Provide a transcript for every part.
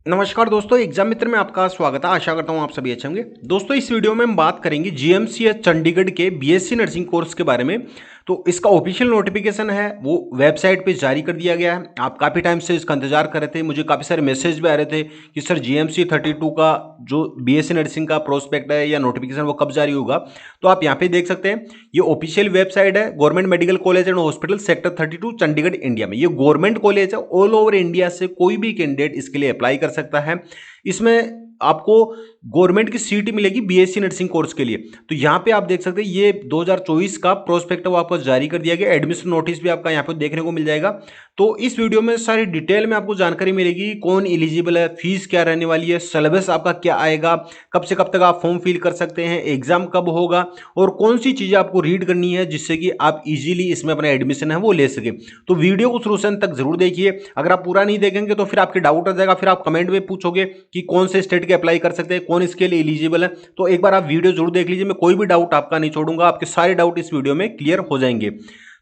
नमस्कार दोस्तों, एग्जाम मित्र में आपका स्वागत है। आशा करता हूं आप सभी अच्छे होंगे। दोस्तों, इस वीडियो में हम बात करेंगे जीएमसीएच चंडीगढ़ के बीएससी नर्सिंग कोर्स के बारे में। तो इसका ऑफिशियल नोटिफिकेशन है वो वेबसाइट पे जारी कर दिया गया है। आप काफ़ी टाइम से इसका इंतजार कर रहे थे, मुझे काफ़ी सारे मैसेज भी आ रहे थे कि सर जीएमसी 32 का जो बीएससी नर्सिंग का प्रोस्पेक्ट है या नोटिफिकेशन वो कब जारी होगा। तो आप यहाँ पे देख सकते हैं, ये ऑफिशियल वेबसाइट है government medical college and hospital sector 32 Chandigarh India में। ये गवर्नमेंट कॉलेज है, ऑल ओवर इंडिया से कोई भी कैंडिडेट इसके लिए अप्लाई कर सकता है। इसमें आपको गवर्नमेंट की सीट मिलेगी बीएससी नर्सिंग कोर्स के लिए। तो यहाँ पे आप देख सकते हैं ये 2024 का प्रोस्पेक्ट आपको जारी कर दिया गया। एडमिशन नोटिस भी आपका यहाँ पे देखने को मिल जाएगा। तो इस वीडियो में सारी डिटेल में आपको जानकारी मिलेगी, कौन एलिजिबल है, फीस क्या रहने वाली है, सिलेबस आपका क्या आएगा, कब से कब तक आप फॉर्म फिल कर सकते हैं, एग्जाम कब होगा और कौन सी चीजें आपको रीड करनी है जिससे कि आप इजीली इसमें अपना एडमिशन है वो ले सके। तो वीडियो को शुरू से अंत तक जरूर देखिए। अगर आप पूरा नहीं देखेंगे तो फिर आपके डाउट आ जाएगा, फिर आप कमेंट में पूछोगे कि कौन से स्टेट के अप्लाई कर सकते हैं, कौन इसके लिए एलिजिबल है। तो एक बार आप वीडियो जरूर देख लीजिए, मैं कोई भी डाउट आपका नहीं छोड़ूंगा, आपके सारे डाउट इस वीडियो में क्लियर हो जाएंगे।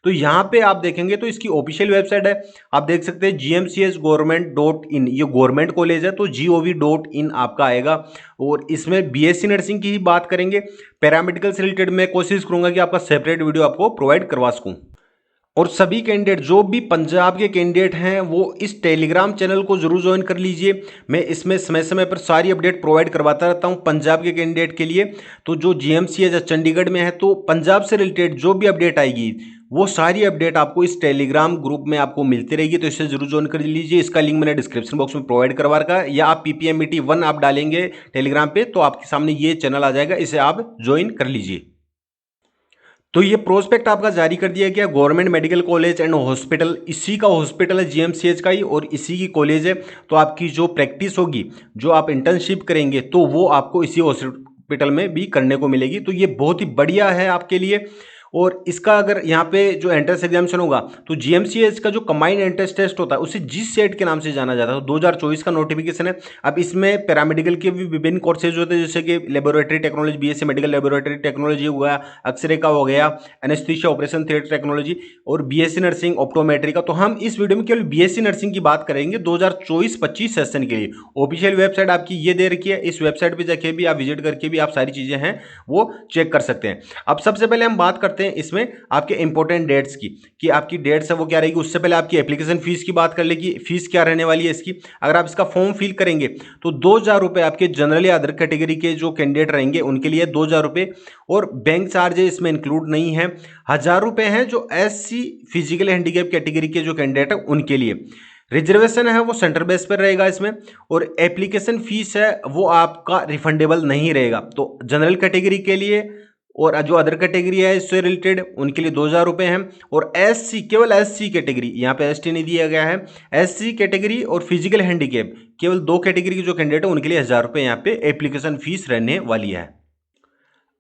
तो यहां पे आप देखेंगे तो इसकी ऑफिशियल वेबसाइट है, आप देख सकते हैं gmcs.government.in। ये गवर्नमेंट कॉलेज है तो gov.in आपका आएगा। और इसमें बीएससी नर्सिंग की ही बात करेंगे। पैरामेडिकल से रिलेटेड मैं कोशिश करूंगा कि आपका सेपरेट वीडियो आपको प्रोवाइड करवा सकूं। और सभी कैंडिडेट जो भी पंजाब के कैंडिडेट हैं वो इस टेलीग्राम चैनल को जरूर ज्वाइन कर लीजिए। मैं इसमें समय समय पर सारी अपडेट प्रोवाइड करवाता रहता हूं पंजाब के कैंडिडेट के लिए। तो जो जीएमसी है चंडीगढ़ में है तो पंजाब से रिलेटेड जो भी अपडेट आएगी वो सारी अपडेट आपको इस टेलीग्राम ग्रुप में आपको मिलती रहेगी। तो इसे जरूर ज्वाइन कर लीजिए। इसका लिंक मैंने डिस्क्रिप्शन बॉक्स में प्रोवाइड करवा रखा है, या आप PPMET1 आप डालेंगे टेलीग्राम पे तो आपके सामने ये चैनल आ जाएगा, इसे आप ज्वाइन कर लीजिए। तो ये प्रोस्पेक्ट आपका जारी कर दिया गया government medical college and hospital, इसी का हॉस्पिटल है जीएमसीएच का ही और इसी की कॉलेज है। तो आपकी जो प्रैक्टिस होगी, जो आप इंटर्नशिप करेंगे तो वो आपको इसी हॉस्पिटल में भी करने को मिलेगी। तो ये बहुत ही बढ़िया है आपके लिए। और इसका अगर यहाँ पे जो एंट्रेंस एग्जामिनेशन होगा तो जीएमसीएच का जो कंबाइंड एंट्रेंस टेस्ट होता है उसे जीस सेट के नाम से जाना जाता है। तो 2024 का नोटिफिकेशन है। अब इसमें पैरामेडिकल के भी विभिन्न कोर्सेज होते हैं, जैसे कि laboratory technology, BSc medical laboratory technology हो गया, एक्सरे का हो गया, एनेस्थीसिया ऑपरेशन थिएटर टेक्नोलॉजी और बीएससी नर्सिंग ऑप्टोमेट्री का। तो हम इस वीडियो में केवल बीएससी नर्सिंग की बात करेंगे 2024-25 सेशन के लिए। ऑफिशियल वेबसाइट आपकी ये दे रखी है, इस वेबसाइट पर जाके भी आप विजिट करके भी आप सारी चीजें हैं वो चेक कर सकते हैं। अब सबसे पहले हम बात करते हैं इसमें आपके इंपॉर्टेंट डेट्स की, कि आपकी डेट्स है वो क्या रहेगी। उससे पहले आपकी एप्लीकेशन फीस की बात कर लेगी, फीस क्या रहने वाली है इसकी। अगर आप इसका फॉर्म फिल करेंगे तो 2,000 रुपए आपके जनरली अदर कैटेगरी के जो कैंडिडेट रहेंगे उनके लिए 2,000 रुपए, और बैंक चार्जेस इसमें इंक्लूड नहीं है। 1,000 रुपए हैं जो SC फिजिकल हैंडीकैप कैटेगरी के जो कैंडिडेट है उनके लिए। रिजर्वेशन है वो सेंटर बेस पर रहेगा इसमें, और एप्लीकेशन फीस है वो आपका रिफंडेबल नहीं रहेगा। तो जनरल कैटेगरी के लिए और जो अदर कैटेगरी है इससे रिलेटेड उनके लिए 2,000 रुपए हैं। और SC, केवल SC कैटेगरी, यहाँ पे ST नहीं दिया गया है, SC कैटेगरी और फिजिकल हैंडीकैप, केवल दो कैटेगरी के जो कैंडिडेट है उनके लिए 1,000 रुपए यहाँ पे एप्लीकेशन फीस रहने वाली है।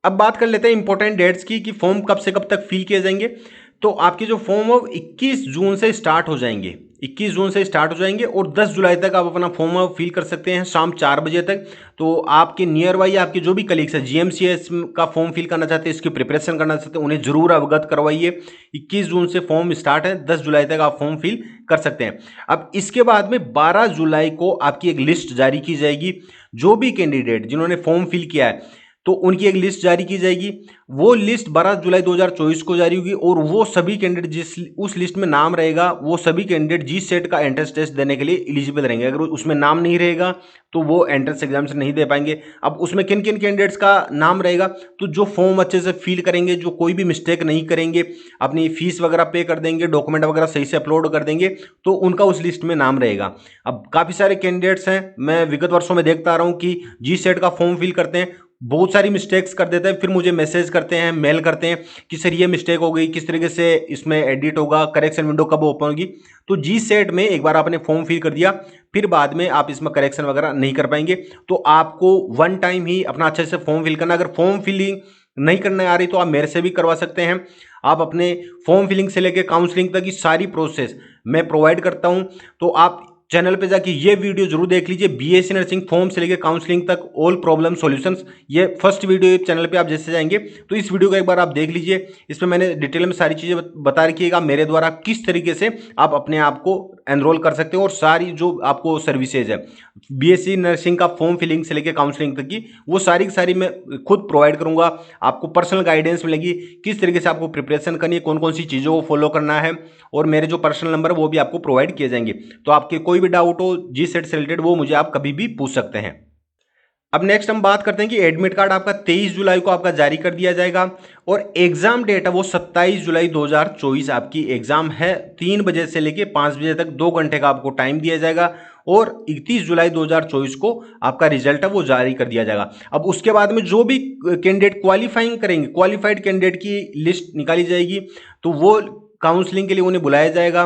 अब बात कर लेते हैं इंपॉर्टेंट डेट्स की, कि फॉर्म कब से कब तक फिल किए जाएंगे। तो आपके जो फॉर्म है 21 जून से स्टार्ट हो जाएंगे, 21 जून से स्टार्ट हो जाएंगे और 10 जुलाई तक आप अपना फॉर्म फिल कर सकते हैं शाम 4 बजे तक। तो आपके नियर बाई आपके जो भी कलीग्स हैं जीएमसीएस का फॉर्म फिल करना चाहते हैं, इसकी प्रिपरेशन करना चाहते हैं, उन्हें जरूर अवगत करवाइए। 21 जून से फॉर्म स्टार्ट है, 10 जुलाई तक आप फॉर्म फिल कर सकते हैं। अब इसके बाद में 12 जुलाई को आपकी एक लिस्ट जारी की जाएगी। जो भी कैंडिडेट जिन्होंने फॉर्म फिल किया है तो उनकी एक लिस्ट जारी की जाएगी। वो लिस्ट 12 जुलाई 2024 को जारी होगी, और वो सभी कैंडिडेट जिस उस लिस्ट में नाम रहेगा वो सभी कैंडिडेट जी सेट का एंट्रेंस टेस्ट देने के लिए एलिजिबल रहेंगे। अगर उसमें नाम नहीं रहेगा तो वो एंट्रेंस एग्जाम से नहीं दे पाएंगे। अब उसमें किन किन कैंडिडेट्स का नाम रहेगा, तो जो फॉर्म अच्छे से फिल करेंगे, जो कोई भी मिस्टेक नहीं करेंगे, अपनी फीस वगैरह पे कर देंगे, डॉक्यूमेंट वगैरह सही से अपलोड कर देंगे, तो उनका उस लिस्ट में नाम रहेगा। अब काफ़ी सारे कैंडिडेट्स हैं, मैं विगत वर्षों में देखता आ रहा हूँ कि जी सेट का फॉर्म फिल करते हैं, बहुत सारी मिस्टेक्स कर देते हैं, फिर मुझे मैसेज करते हैं, मेल करते हैं कि सर ये मिस्टेक हो गई, किस तरीके से इसमें एडिट होगा, करेक्शन विंडो कब ओपन होगी। तो जी सेट में एक बार आपने फॉर्म फिल कर दिया, फिर बाद में आप इसमें करेक्शन वगैरह नहीं कर पाएंगे। तो आपको वन टाइम ही अपना अच्छे से फॉर्म फिल करना। अगर फॉर्म फिलिंग नहीं करने आ रही तो आप मेरे से भी करवा सकते हैं। आप अपने फॉर्म फिलिंग से लेकर काउंसलिंग तक की सारी प्रोसेस मैं प्रोवाइड करता हूं। तो आप चैनल पे जाके ये वीडियो जरूर देख लीजिए, बीएससी नर्सिंग फॉर्म से लेकर काउंसलिंग तक ऑल प्रॉब्लम सॉल्यूशंस, ये फर्स्ट वीडियो चैनल पे आप जैसे जाएंगे तो इस वीडियो को एक बार आप देख लीजिए। इसमें मैंने डिटेल में सारी चीजें बता रखिएगा मेरे द्वारा किस तरीके से आप अपने आप को एनरोल कर सकते हो और सारी जो आपको सर्विसेज है बीएससी नर्सिंग का फॉर्म फिलिंग से लेकर काउंसलिंग तक की वो सारी की सारी मैं खुद प्रोवाइड करूंगा। आपको पर्सनल गाइडेंस मिलेगी किस तरीके से आपको प्रिपरेशन करनी है, कौन कौन सी चीज़ों को फॉलो करना है, और मेरे जो पर्सनल नंबर है वो भी आपको प्रोवाइड किए जाएंगे। तो आपके कोई भी डाउट हो जी सेट से रिलेटेड वो मुझे आप कभी भी पूछ सकते हैं। अब नेक्स्ट हम बात करते हैं कि एडमिट कार्ड आपका 23 जुलाई को आपका जारी कर दिया जाएगा और एग्जाम डेट है वो 27 जुलाई 2024 आपकी एग्जाम है। 3 बजे से लेके 5 बजे तक 2 घंटे का आपको टाइम दिया जाएगा और 31 जुलाई 2024 को आपका रिजल्ट है वो जारी कर दिया जाएगा। अब उसके बाद में जो भी कैंडिडेट क्वालिफाइंग करेंगे, क्वालिफाइड कैंडिडेट की लिस्ट निकाली जाएगी, तो वो काउंसलिंग के लिए उन्हें बुलाया जाएगा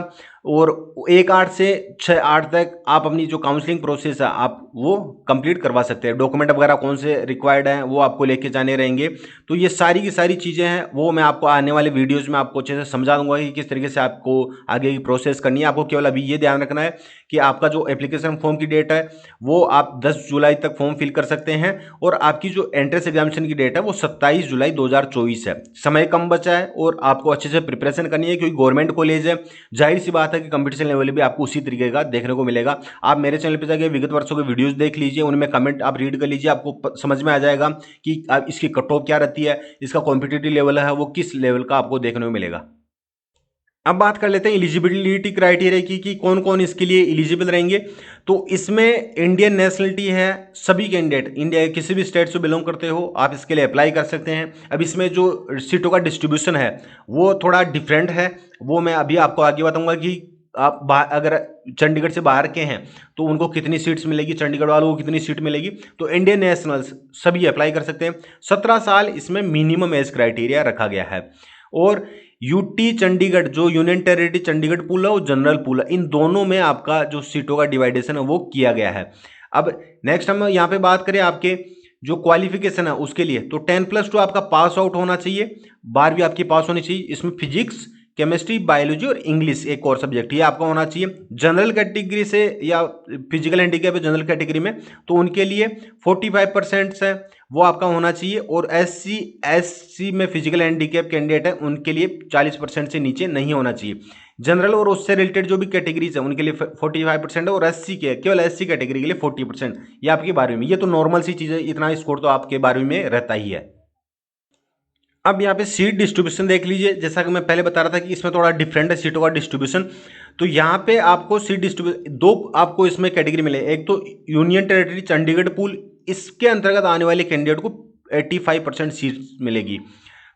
और 1-8 से 6-8 तक आप अपनी जो काउंसलिंग प्रोसेस है आप वो कंप्लीट करवा सकते हैं। डॉक्यूमेंट वगैरह कौन से रिक्वायर्ड हैं वो आपको लेके जाने रहेंगे। तो ये सारी की सारी चीज़ें हैं वो मैं आपको आने वाले वीडियोज़ में आपको अच्छे से समझा दूंगा कि किस तरीके से आपको आगे की प्रोसेस करनी है। आपको केवल अभी ये ध्यान रखना है कि आपका जो एप्लीकेशन फॉर्म की डेट है वो आप 10 जुलाई तक फॉर्म फिल कर सकते हैं और आपकी जो एंट्रेंस एग्जामिनेशन की डेट है वो 27 जुलाई 2024 है। समय कम बचा है और आपको अच्छे से प्रिपरेशन करनी है क्योंकि गवर्नमेंट कॉलेज है। जाहिर सी बात है कि कंपटीशन लेवल भी आपको उसी तरीके का देखने को मिलेगा। आप मेरे चैनल पे जाके विगत वर्षों के वीडियोस देख लीजिए, उनमें कमेंट आप रीड कर लीजिए, आपको समझ में आ जाएगा कि आप इसकी कट ऑफ क्या रहती है, इसका कॉम्पिटिटिव लेवल है वो किस लेवल का आपको देखने को मिलेगा। अब बात कर लेते हैं एलिजिबिलिटी क्राइटेरिया की कि कौन कौन इसके लिए एलिजिबल रहेंगे। तो इसमें इंडियन नेशनलिटी है, सभी कैंडिडेट इंडिया के किसी भी स्टेट से बिलोंग करते हो आप इसके लिए अप्लाई कर सकते हैं। अब इसमें जो सीटों का डिस्ट्रीब्यूशन है वो थोड़ा डिफरेंट है, वो मैं अभी आपको आगे बताऊंगा कि आप अगर चंडीगढ़ से बाहर के हैं तो उनको कितनी सीट्स मिलेगी, चंडीगढ़ वालों को कितनी सीट मिलेगी। तो इंडियन नेशनल्स सभी अप्लाई कर सकते हैं। 17 साल इसमें मिनिमम एज क्राइटेरिया रखा गया है। और यूटी चंडीगढ़ जो यूनियन टेरिटरी चंडीगढ़ पूल है और जनरल पूल है, इन दोनों में आपका जो सीटों का डिवाइडेशन है वो किया गया है। अब नेक्स्ट हम यहाँ पे बात करें आपके जो क्वालिफिकेशन है उसके लिए, तो 10+2 आपका पास आउट होना चाहिए, 12वीं आपकी पास होनी चाहिए। इसमें फिजिक्स, केमिस्ट्री, बायोलॉजी और इंग्लिश एक और सब्जेक्ट ये आपका होना चाहिए। जनरल कैटेगरी से या फिजिकल हैंडीकैप है जनरल कैटेगरी में तो उनके लिए 45% है वो आपका होना चाहिए। और एससी में फिजिकल हैंडीकैप कैंडिडेट है उनके लिए 40% से नीचे नहीं होना चाहिए। जनरल और उससे रिलेटेड जो भी कैटेगरीज है उनके लिए 45% है और एससी के केवल एससी कैटेगरी के लिए 40%। ये आपकी 12वीं में, ये तो नॉर्मल सी चीज़ है, इतना स्कोर तो आपके 12वीं में रहता ही है। अब यहाँ पे सीट डिस्ट्रीब्यूशन देख लीजिए, जैसा कि मैं पहले बता रहा था कि इसमें थोड़ा डिफरेंट है सीटों का डिस्ट्रीब्यूशन। तो यहाँ पे आपको सीट डिस्ट्रीब्यूशन दो आपको इसमें कैटेगरी मिले, एक तो यूनियन टेरिटरी चंडीगढ़ पूल, इसके अंतर्गत आने वाले कैंडिडेट को 85% सीट्स मिलेगी।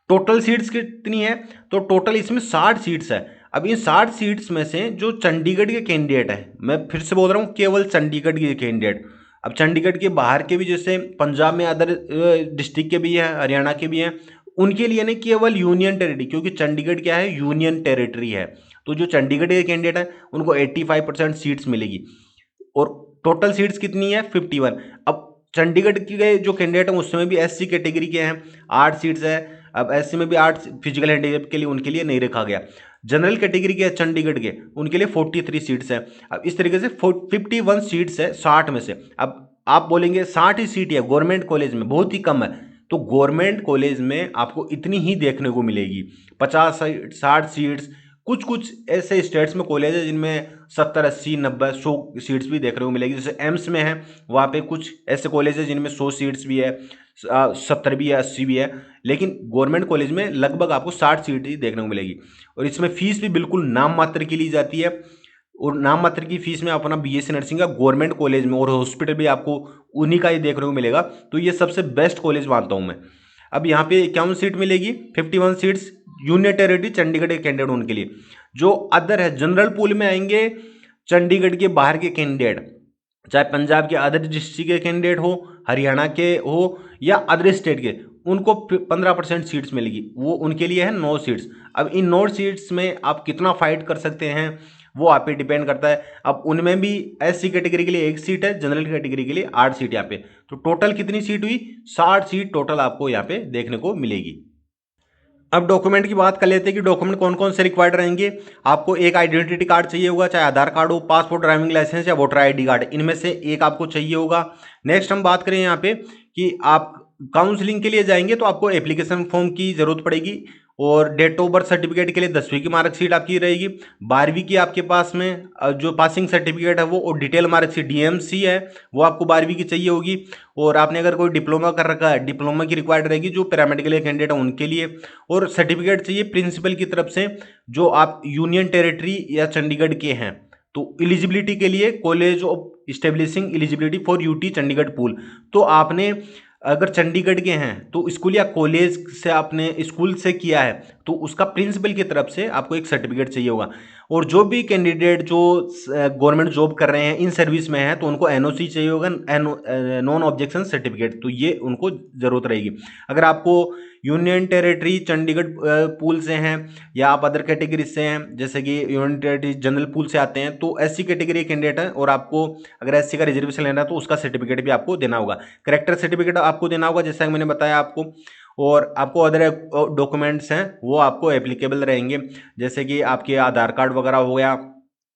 टोटल सीट्स कितनी है, तो टोटल इसमें 60 सीट्स है। अब इन 60 सीट्स में से जो चंडीगढ़ के कैंडिडेट है, मैं फिर से बोल रहा हूँ केवल चंडीगढ़ के कैंडिडेट, अब चंडीगढ़ के बाहर के भी जैसे पंजाब में अदर डिस्ट्रिक्ट के भी है, हरियाणा के भी हैं, उनके लिए नहीं केवल यूनियन टेरिटरी, क्योंकि चंडीगढ़ क्या है यूनियन टेरिटरी है। तो जो चंडीगढ़ के कैंडिडेट हैं उनको 85% सीट्स मिलेगी और टोटल सीट्स कितनी है 51। अब चंडीगढ़ के जो कैंडिडेट हैं उसमें भी एससी कैटेगरी के हैं, 8 सीट्स है। अब एससी में भी 8 फिजिकल हैंडीकैप के लिए उनके लिए नहीं रखा गया। जनरल कैटेगरी के चंडीगढ़ के उनके लिए 43 सीट्स हैं। अब इस तरीके से 51 सीट्स है 60 में से। अब आप बोलेंगे 60 ही सीट है गवर्नमेंट कॉलेज में, बहुत ही कम है। तो गवर्नमेंट कॉलेज में आपको इतनी ही देखने को मिलेगी, 50-60 सीट्स। कुछ कुछ ऐसे स्टेट्स में कॉलेज है जिनमें 70, 80, 90, 100 सीट्स भी देखने को मिलेगी। जैसे एम्स में है वहाँ पे कुछ ऐसे कॉलेज है जिनमें 100 सीट्स भी है, 70 भी है, 80 भी है। लेकिन गवर्नमेंट कॉलेज में लगभग आपको 60 सीट ही देखने को मिलेगी। और इसमें फीस भी बिल्कुल नाम मात्र की ली जाती है और नाम मात्र की फीस में अपना बीएससी नर्सिंग का गवर्नमेंट कॉलेज में और हॉस्पिटल भी आपको उन्हीं का ही देखने को मिलेगा। तो ये सबसे बेस्ट कॉलेज मानता हूँ मैं। अब यहाँ पे 51 सीट मिलेगी, 51 सीट्स यूनियन टेरिटरी चंडीगढ़ के कैंडिडेट उनके लिए। जो अदर है जनरल पूल में आएंगे चंडीगढ़ के बाहर के कैंडिडेट, चाहे पंजाब के अदर डिस्ट्रिक्ट के कैंडिडेट हो, हरियाणा के हो या अदर स्टेट के, उनको 15% सीट्स मिलेगी। वो उनके लिए है 9 सीट्स। अब इन 9 सीट्स में आप कितना फाइट कर सकते हैं वो आप पे डिपेंड करता है। अब उनमें भी एससी कैटेगरी के लिए 1 सीट है, जनरल कैटेगरी के लिए 8 सीट यहाँ पे। तो टोटल कितनी सीट हुई, 60 सीट टोटल आपको यहाँ पे देखने को मिलेगी। अब डॉक्यूमेंट की बात कर लेते हैं कि डॉक्यूमेंट कौन कौन से रिक्वायर्ड रहेंगे। आपको एक आइडेंटिटी कार्ड चाहिए होगा, चाहे आधार कार्ड हो, पासपोर्ट, ड्राइविंग लाइसेंस या वोटर आईडी कार्ड, इनमें से एक आपको चाहिए होगा। नेक्स्ट हम बात करें यहाँ पे कि आप काउंसलिंग के लिए जाएंगे तो आपको एप्लीकेशन फॉर्म की जरूरत पड़ेगी, और डेट ऑफ बर्थ सर्टिफिकेट के लिए 10वीं की मार्कशीट आपकी रहेगी। 12वीं की आपके पास में जो पासिंग सर्टिफिकेट है वो, और डिटेल मार्कशीट डीएमसी है वो आपको 12वीं की चाहिए होगी। और आपने अगर कोई डिप्लोमा कर रखा है, डिप्लोमा की रिक्वायर्ड रहेगी जो पैरामेडिकल कैंडिडेट है उनके लिए। और सर्टिफिकेट चाहिए प्रिंसिपल की तरफ से जो आप यूनियन टेरिटरी या चंडीगढ़ के हैं। तो एलिजिबिलिटी के लिए college of establishing eligibility for UT Chandigarh pool, तो आपने अगर चंडीगढ़ के हैं तो स्कूल या कॉलेज से आपने स्कूल से किया है तो उसका प्रिंसिपल की तरफ से आपको एक सर्टिफिकेट चाहिए होगा। और जो भी कैंडिडेट जो गवर्नमेंट जॉब कर रहे हैं, इन सर्विस में हैं, तो उनको एनओसी चाहिए होगा, नॉन ऑब्जेक्शन सर्टिफिकेट, तो ये उनको ज़रूरत रहेगी। अगर आपको यूनियन टेरिटरी चंडीगढ़ पूल से हैं या आप अदर कैटेगरी से हैं, जैसे कि यूनियन टेरिटरी जनरल पूल से आते हैं, तो एससी कैटेगरी कैंडिडेट हैं और आपको अगर एससी का रिजर्वेशन लेना है तो उसका सर्टिफिकेट भी आपको देना होगा। करेक्टर सर्टिफिकेट आपको देना होगा जैसा कि मैंने बताया आपको। और आपको अदर डॉक्यूमेंट्स हैं वो आपको एप्लीकेबल रहेंगे, जैसे कि आपके आधार कार्ड वगैरह हो गया,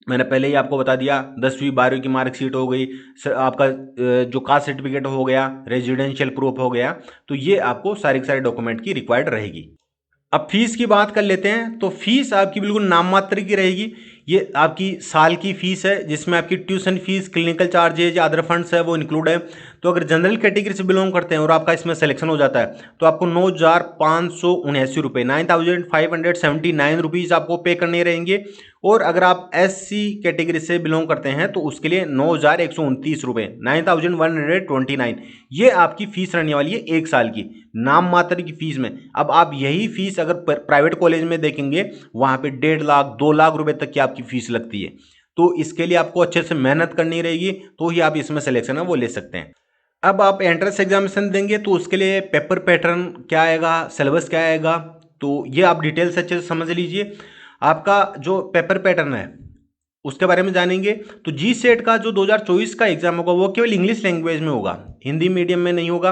मैंने पहले ही आपको बता दिया। 10वीं 12वीं की मार्कशीट हो गई, आपका जो कास्ट सर्टिफिकेट हो गया, रेजिडेंशियल प्रूफ हो गया, तो ये आपको सारे के सारे डॉक्यूमेंट की रिक्वायर्ड रहेगी। अब फीस की बात कर लेते हैं, तो फीस आपकी बिल्कुल नाम मात्र की रहेगी। ये आपकी साल की फीस है जिसमें आपकी ट्यूशन फीस, क्लिनिकल चार्जेज या अदर फंड्स है वो इंक्लूड है। तो अगर जनरल कैटेगरी से बिलोंग करते हैं और आपका इसमें सिलेक्शन हो जाता है तो आपको 9,579 रुपये, 9,579 रुपीज़ आपको पे करने रहेंगे। और अगर आप एससी कैटेगरी से बिलोंग करते हैं तो उसके लिए 9,129 रुपये, 9,129, ये आपकी फीस रहने वाली है एक साल की, नाम मात्र की फीस में। अब आप यही फीस अगर प्राइवेट कॉलेज में देखेंगे वहाँ पे 1.5 लाख 2 लाख रुपए तक की आपकी फीस लगती है। तो इसके लिए आपको अच्छे से मेहनत करनी रहेगी, तो ही आप इसमें सिलेक्शन है वो ले सकते हैं। अब आप एंट्रेंस एग्जामिनेशन देंगे तो उसके लिए पेपर पैटर्न क्या आएगा, सिलेबस क्या आएगा, तो ये आप डिटेल से अच्छे से समझ लीजिए। आपका जो पेपर पैटर्न है उसके बारे में जानेंगे। तो जी सेट का जो 2024 का एग्जाम होगा वो केवल इंग्लिश लैंग्वेज में होगा, हिंदी मीडियम में नहीं होगा।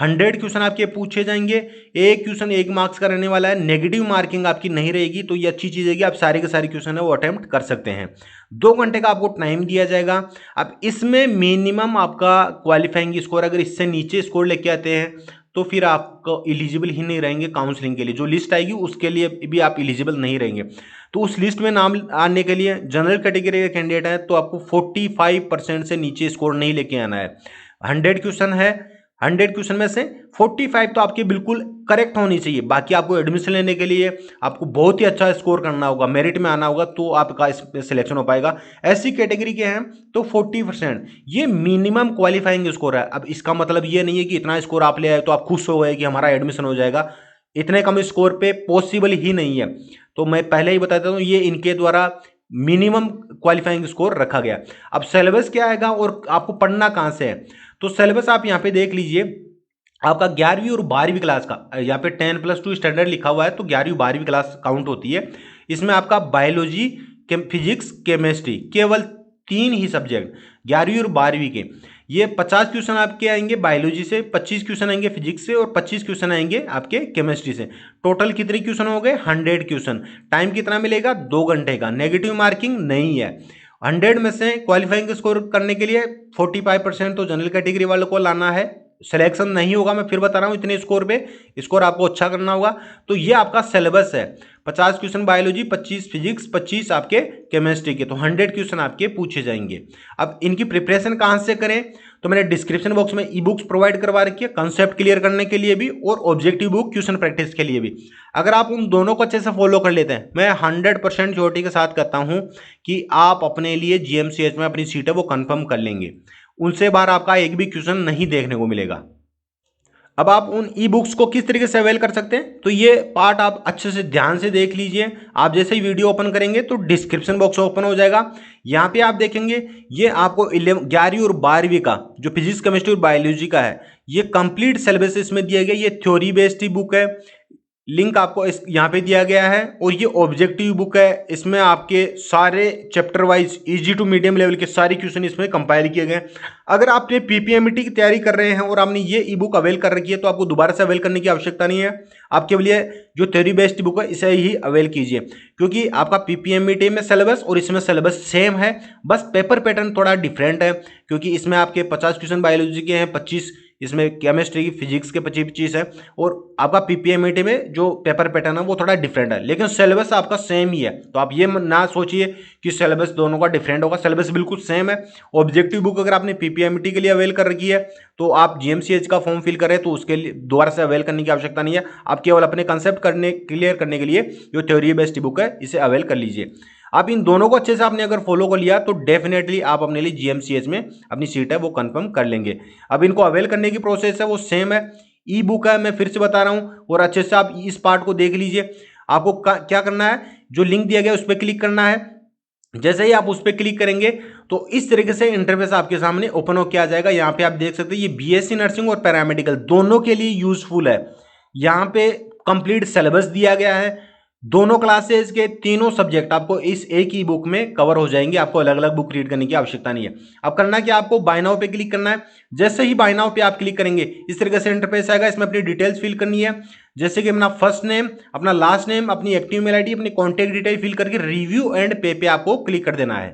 100 क्वेश्चन आपके पूछे जाएंगे, एक क्वेश्चन 1 मार्क्स का रहने वाला है, नेगेटिव मार्किंग आपकी नहीं रहेगी, तो ये अच्छी चीज़ है कि आप सारे के सारे क्वेश्चन है वो अटेम्प्ट कर सकते हैं। 2 घंटे का आपको टाइम दिया जाएगा। अब इसमें मिनिमम आपका क्वालिफाइंग स्कोर, अगर इससे नीचे स्कोर लेके आते हैं तो फिर आपको एलिजिबल ही नहीं रहेंगे काउंसलिंग के लिए। जो लिस्ट आएगी उसके लिए भी आप एलिजिबल नहीं रहेंगे। तो उस लिस्ट में नाम आने के लिए जनरल कैटेगरी के कैंडिडेट है तो आपको 45% से नीचे स्कोर नहीं लेके आना है। 100 क्वेश्चन है, 100 क्वेश्चन में से 45 तो आपके बिल्कुल करेक्ट होनी चाहिए। बाकी आपको एडमिशन लेने के लिए आपको बहुत ही अच्छा स्कोर करना होगा, मेरिट में आना होगा, तो आपका सिलेक्शन हो पाएगा। ऐसी कैटेगरी के हैं तो 40%, ये मिनिमम क्वालिफाइंग स्कोर है। अब इसका मतलब ये नहीं है कि इतना स्कोर आप ले आए तो आप खुश हो गए कि हमारा एडमिशन हो जाएगा। इतने कम स्कोर पे पॉसिबल ही नहीं है। तो मैं पहले ही बता देता हूँ ये इनके द्वारा मिनिमम क्वालिफाइंग स्कोर रखा गया। अब सिलेबस क्या आएगा और आपको पढ़ना कहाँ से है, तो सिलेबस आप यहाँ पे देख लीजिए। आपका 11वीं और 12वीं क्लास का, यहाँ पे 10+2 स्टैंडर्ड लिखा हुआ है तो 11वीं 12वीं क्लास काउंट होती है। इसमें आपका बायोलॉजी, फिजिक्स, केमिस्ट्री, केवल 3 ही सब्जेक्ट 11वीं और 12वीं के। ये 50 क्वेश्चन आपके आएंगे बायोलॉजी से, 25 क्वेश्चन आएंगे फिजिक्स से और 25 क्वेश्चन आएंगे आपके केमिस्ट्री से। टोटल कितने क्वेश्चन हो गए, 100 क्वेश्चन। टाइम कितना मिलेगा, 2 घंटे का। नेगेटिव मार्किंग नहीं है। 100 में से क्वालिफाइंग स्कोर करने के लिए 45% तो जनरल कैटेगरी वालों को लाना है। सिलेक्शन नहीं होगा, मैं फिर बता रहा हूँ, इतने स्कोर पे स्कोर आपको अच्छा करना होगा। तो ये आपका सिलेबस है, 50 क्वेश्चन बायोलॉजी, 25 फिजिक्स, 25 आपके केमिस्ट्री के, तो 100 क्वेश्चन आपके पूछे जाएंगे। अब इनकी प्रिपरेशन कहाँ से करें, तो मैंने डिस्क्रिप्शन बॉक्स में ई बुक्स प्रोवाइड करवा रखी है, कंसेप्ट क्लियर करने के लिए भी और ऑब्जेक्टिव बुक क्वेश्चन प्रैक्टिस के लिए भी। अगर आप उन दोनों को अच्छे से फॉलो कर लेते हैं, मैं 100% श्योरिटी के साथ कहता हूँ कि आप अपने लिए जीएमसीएच में अपनी सीट है वो कंफर्म कर लेंगे। उनसे बाहर आपका एक भी क्वेश्चन नहीं देखने को मिलेगा। अब आप उन ई बुक्स को किस तरीके से अवेल कर सकते हैं, तो ये पार्ट आप अच्छे से ध्यान से देख लीजिए। आप जैसे ही वीडियो ओपन करेंगे तो डिस्क्रिप्शन बॉक्स ओपन हो जाएगा। यहाँ पे आप देखेंगे ये आपको 11वीं और 12वीं का जो फिजिक्स, केमिस्ट्री और बायोलॉजी का है, ये कंप्लीट सिलेबस इसमें दिया गया। ये थ्योरी बेस्ड ही बुक है, लिंक आपको इस यहाँ पे दिया गया है और ये ऑब्जेक्टिव बुक है। इसमें आपके सारे chapter wise easy to medium level के सारे क्वेश्चन इसमें कंपाइल किए गए हैं। अगर आपने पीपीएमटी की तैयारी कर रहे हैं और आपने ये ई बुक अवेल कर रखी है तो आपको दोबारा से अवेल करने की आवश्यकता नहीं है। आपके लिए जो थ्योरी बेस्ड बुक है इसे ही अवेल कीजिए, क्योंकि आपका पीपीएमटी में सिलेबस और इसमें सिलेबस सेम है, बस पेपर पैटर्न थोड़ा डिफरेंट है। क्योंकि इसमें आपके 50 क्वेश्चन बायोलॉजी के हैं, 25 इसमें केमिस्ट्री की, फिजिक्स के 25 है, और आपका पीपीएमटी में जो पेपर पैटर्न है वो थोड़ा डिफरेंट है, लेकिन सिलेबस आपका सेम ही है। तो आप ये ना सोचिए कि सिलेबस दोनों का डिफरेंट होगा, सिलेबस बिल्कुल सेम है। ऑब्जेक्टिव बुक अगर आपने पीपीएमटी के लिए अवेल कर रखी है तो आप जीएमसीएच का फॉर्म फिल करें तो उसके लिए दोबारा से अवेल करने की आवश्यकता नहीं है। आप केवल अपने कंसेप्ट क्लियर करने के लिए जो थ्योरी बेस्ड बुक है इसे अवेल कर लीजिए। आप इन दोनों को अच्छे से आपने अगर फॉलो कर लिया तो डेफिनेटली आप अपने लिए जीएमसीएच में अपनी सीट है वो कंफर्म कर लेंगे। अब इनको अवेल करने की प्रोसेस है वो सेम है, ई बुक है, मैं फिर से बता रहा हूं, और अच्छे से आप इस पार्ट को देख लीजिए। आपको क्या करना है, जो लिंक दिया गया उस पर क्लिक करना है। जैसे ही आप उस पर क्लिक करेंगे तो इस तरीके से इंटरफेस आपके सामने ओपन होकर आ जाएगा। यहाँ पे आप देख सकते हैं ये बीएससी नर्सिंग और पैरामेडिकल दोनों के लिए यूजफुल है। यहाँ पे कंप्लीट सिलेबस दिया गया है, दोनों क्लासेस के तीनों सब्जेक्ट आपको इस एक ही बुक में कवर हो जाएंगे। आपको अलग अलग बुक रीड करने की आवश्यकता नहीं है। अब करना क्या, आपको बाय नाउ पे क्लिक करना है। जैसे ही बाय नाउ पे आप क्लिक करेंगे इस तरीके से इंटरफेस आएगा। इसमें अपनी डिटेल्स फिल करनी है, जैसे कि अपना फर्स्ट नेम, अपना लास्ट नेम, अपनी एक्टिव मेल आईडी, अपनी कॉन्टैक्ट डिटेल फिल करके रिव्यू एंड पे पे आपको क्लिक कर देना है।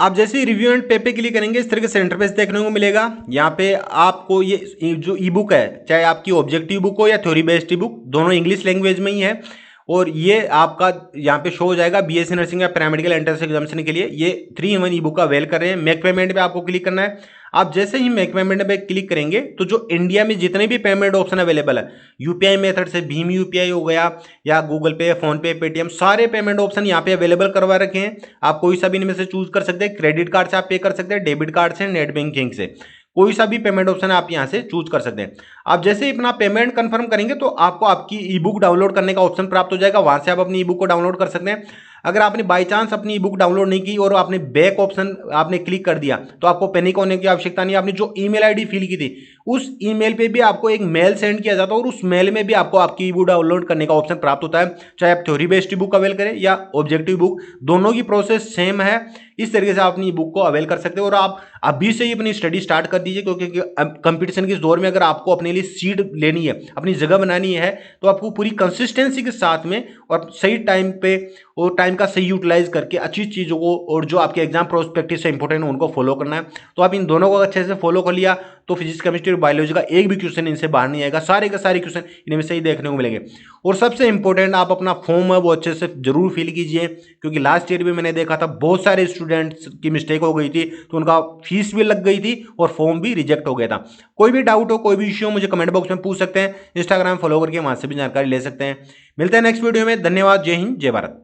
आप जैसे ही रिव्यू एंड पे पे क्लिक करेंगे इस तरीके से इंटरफेस देखने को मिलेगा। यहाँ पे आपको ये जो ई बुक है, चाहे आपकी ऑब्जेक्टिव बुक हो या थ्योरी बेस्ड बुक, दोनों इंग्लिश लैंग्वेज में ही है। और ये आपका यहाँ पे शो हो जाएगा बीएससी नर्सिंग या पैरामेडिकल एंट्रेंस एग्जामिनेशन के लिए ये 3-in-1 ई बुक का अवेल कर रहे हैं। मेक पेमेंट पे आपको क्लिक करना है। आप जैसे ही मेक पेमेंट पे क्लिक करेंगे तो जो इंडिया में जितने भी पेमेंट ऑप्शन अवेलेबल है, यूपीआई मेथड से भीम यूपीआई हो गया या गूगल पे, फोन पे, पेटीएम, सारे पेमेंट ऑप्शन यहाँ पे अवेलेबल करवा रखे हैं। आप कोई सा भी इनमें से चूज कर सकते हैं। क्रेडिट कार्ड से आप पे कर सकते हैं, डेबिट कार्ड से, नेट बैंकिंग से, कोई सा भी पेमेंट ऑप्शन आप यहां से चूज कर सकते हैं। आप जैसे ही अपना पेमेंट कंफर्म करेंगे तो आपको आपकी ई बुक डाउनलोड करने का ऑप्शन प्राप्त हो जाएगा। वहां से आप अपनी ई बुक को डाउनलोड कर सकते हैं। अगर आपने बाई चांस अपनी ई बुक डाउनलोड नहीं की और आपने बैक ऑप्शन आपने क्लिक कर दिया तो आपको पैनिक होने की आवश्यकता नहीं। आपने जो ईमेल आईडी फिल की थी उस ईमेल पे भी आपको एक मेल सेंड किया जाता है और उस मेल में भी आपको आपकी ई बुक डाउनलोड करने का ऑप्शन प्राप्त होता है। चाहे आप थ्योरी बेस्ड बुक अवेल करें या ऑब्जेक्टिव बुक, दोनों की प्रोसेस सेम है। इस तरीके से आप अपनी बुक को अवेल कर सकते हो और आप अभी से ही अपनी स्टडी स्टार्ट कर दीजिए, क्योंकि कंपटीशन के इस दौर में अगर आपको अपने लिए सीट लेनी है, अपनी जगह बनानी है, तो आपको पूरी कंसिस्टेंसी के साथ में और सही टाइम पे और टाइम का सही यूटिलाइज करके अच्छी चीज़ों को और जो आपके एग्जाम प्रोस्पेक्टिव से इंपॉर्टेंट है उनको फॉलो करना है। तो आप इन दोनों को अच्छे से फॉलो कर लिया तो फिजिक्स, केमिस्ट्री और बायोलॉजी का एक भी क्वेश्चन इनसे बाहर नहीं आएगा। सारे के सारे क्वेश्चन इनमें से ही देखने को मिलेंगे। और सबसे इंपॉर्टेंट, आप अपना फॉर्म है वो अच्छे से जरूर फिल कीजिए, क्योंकि लास्ट ईयर भी मैंने देखा था बहुत सारे स्टूडेंट्स की मिस्टेक हो गई थी, तो उनका फीस भी लग गई थी और फॉर्म भी रिजेक्ट हो गया था। कोई भी डाउट हो, कोई भी इश्यू हो, मुझे कमेंट बॉक्स में पूछ सकते हैं। इंस्टाग्राम फॉलो करके वहां से भी जानकारी ले सकते हैं। मिलते हैं नेक्स्ट वीडियो में। धन्यवाद। जय हिंद, जय भारत।